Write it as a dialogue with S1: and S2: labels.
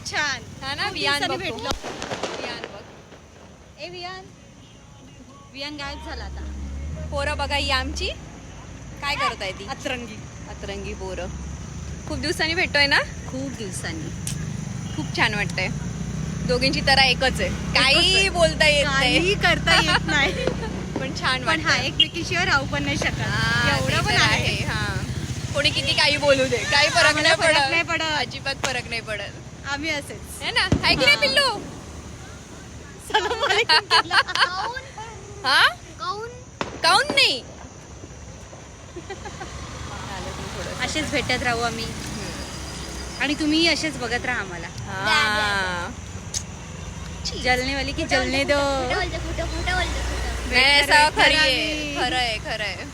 S1: छान
S2: हा ना.
S1: खूप
S2: वियान
S1: दिवसांनी
S2: बघतो.
S1: भेटलो.
S2: वियान बघ.
S1: ए वियान वियान गायब झाला आता.
S2: पोरं बघा ही आमची काय करत आहे ती.
S1: अतरंगी
S2: अतरंगी पोरं. खूप दिवसांनी भेटतोय ना.
S1: खूप दिवसांनी.
S2: खूप छान वाटतंय. दोघींची तरा एकच आहे. काही बोलता येत नाही
S1: काही करता येत नाही.
S2: पण छान
S1: पण हा
S2: वाटतंय.
S1: एकमेकीशिवाय राहू पण नाही शकत.
S2: हा, ते
S1: एवढं पण
S2: तर
S1: आहे.
S2: हा. कोणी किती काही बोलू दे, काही फरक
S1: आम्हाला
S2: नाही
S1: फरक नाही
S2: पडत.
S1: पडत.
S2: अजिबात फरक नाही पडत.
S1: आम्ही असेच.
S2: है ना. हाय की नाही
S1: हा.
S2: पिल्लू.
S1: सलाम वालेकुम केला.
S2: हा काऊन नाही.
S1: असेच भेटत राहू आम्ही आणि तुम्ही असेच बघत राहा आम्हाला.
S2: हा.
S1: जलने वाली की जलने दो.
S2: नाही असं खरी आहे. खरं आहे.